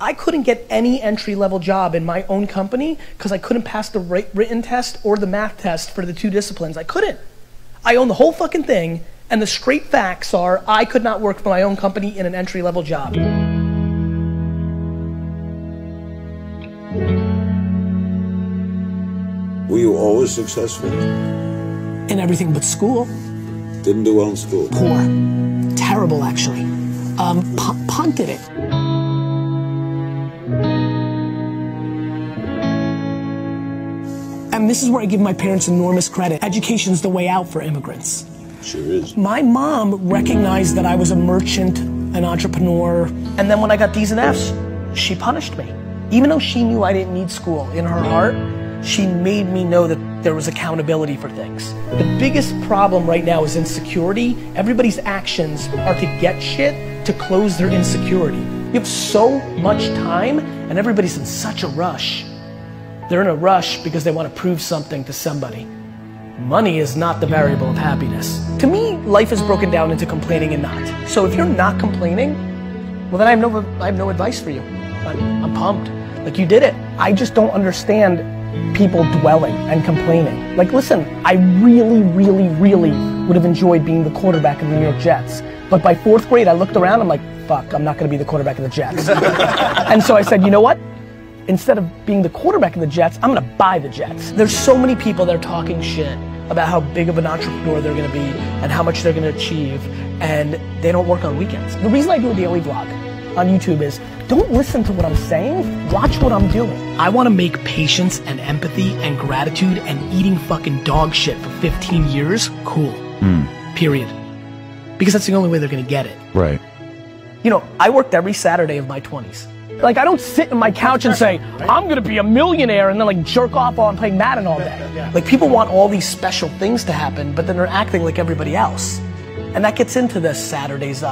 I couldn't get any entry-level job in my own company because I couldn't pass the written test or the math test for the 2 disciplines. I couldn't. I own the whole fucking thing, and the straight facts are I could not work for my own company in an entry-level job. Were you always successful? In everything but school. Didn't do well in school? Poor. Terrible, actually. Punted it. And this is where I give my parents enormous credit. Education's the way out for immigrants. Sure is. My mom recognized that I was a merchant, an entrepreneur, and then when I got D's and F's, she punished me. Even though she knew I didn't need school, in her heart, she made me know that there was accountability for things. The biggest problem right now is insecurity. Everybody's actions are to get shit to close their insecurity. You have so much time and everybody's in such a rush. They're in a rush because they want to prove something to somebody. Money is not the variable of happiness. To me, life is broken down into complaining and not. So if you're not complaining, well then I have no advice for you. I'm pumped. Like, you did it. I just don't understand people dwelling and complaining. Like, listen, I really would have enjoyed being the quarterback of the New York Jets. But by 4th grade, I looked around, I'm like, fuck, I'm not gonna be the quarterback of the Jets. And so I said, you know what? Instead of being the quarterback of the Jets, I'm gonna buy the Jets. There's so many people that are talking shit about how big of an entrepreneur they're gonna be and how much they're gonna achieve, and they don't work on weekends. The reason I do a daily vlog on YouTube is, don't listen to what I'm saying, watch what I'm doing. I wanna make patience and empathy and gratitude and eating fucking dog shit for 15 years cool. Period. Because that's the only way they're gonna get it. Right. You know, I worked every Saturday of my 20s. Like, I don't sit on my couch and say, I'm gonna be a millionaire, and then like jerk off while I'm playing Madden all day. Like, people want all these special things to happen, but then they're acting like everybody else. And that gets into the Saturdays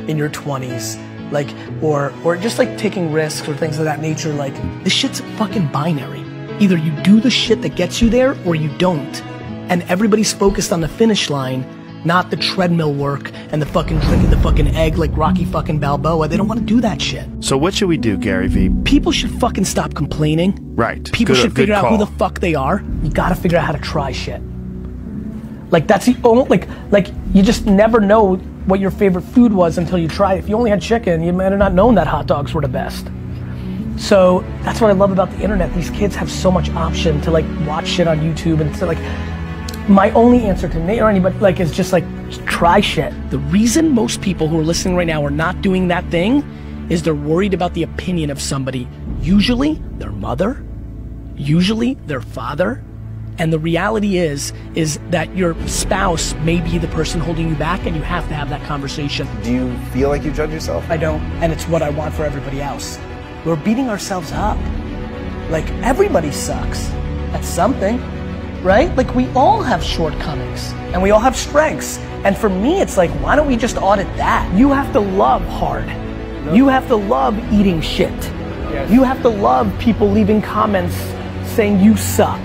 in your 20s. Like, or just like taking risks or things of that nature. Like, this shit's fucking binary. Either you do the shit that gets you there or you don't. And everybody's focused on the finish line, not the treadmill work and the fucking drinking the fucking egg like Rocky fucking Balboa. They don't want to do that shit. So what should we do, Gary V? People should fucking stop complaining. Right. People should figure out who the fuck they are. You gotta figure out how to try shit. Like, that's the only, like you just never know what your favorite food was until you try it. If you only had chicken, you might have not known that hot dogs were the best. So that's what I love about the internet. These kids have so much option to like watch shit on YouTube, and to like, my only answer to Nate or anybody like is just like, try shit. The reason most people who are listening right now are not doing that thing is they're worried about the opinion of somebody. Usually their mother, usually their father. And the reality is that your spouse may be the person holding you back, and you have to have that conversation. Do you feel like you judge yourself? I don't, and it's what I want for everybody else. We're beating ourselves up. Like, everybody sucks at something, right? Like, we all have shortcomings, and we all have strengths. And for me, it's like, why don't we just audit that? You have to love hard. You have to love eating shit. Yes. You have to love people leaving comments saying you suck.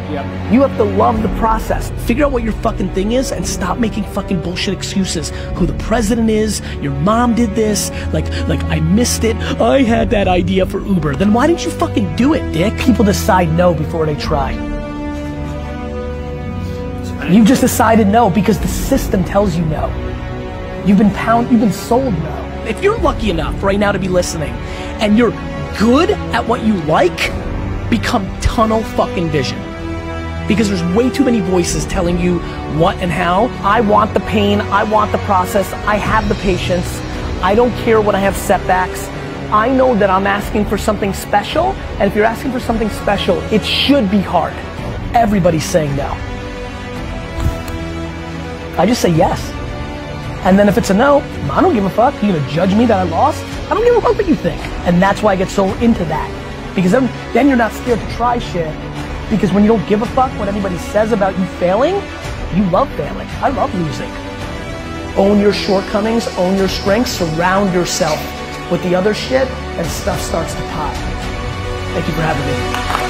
Yep. You have to love the process. Figure out what your fucking thing is and stop making fucking bullshit excuses. Who the president is, your mom did this, like I missed it, I had that idea for Uber. Then why didn't you fucking do it, dick? People decide no before they try. You just decided no because the system tells you no. You've been sold no. If you're lucky enough right now to be listening and you're good at what you like, become tunnel fucking vision. Because there's way too many voices telling you what and how. I want the pain, I want the process, I have the patience, I don't care when I have setbacks. I know that I'm asking for something special, and if you're asking for something special, it should be hard. Everybody's saying no. I just say yes. And then if it's a no, I don't give a fuck. You gonna judge me that I lost? I don't give a fuck what you think. And that's why I get so into that. Because then you're not scared to try shit. Because when you don't give a fuck what anybody says about you failing, you love failing. I love losing. Own your shortcomings, own your strengths, surround yourself with the other shit, and stuff starts to pop. Thank you for having me.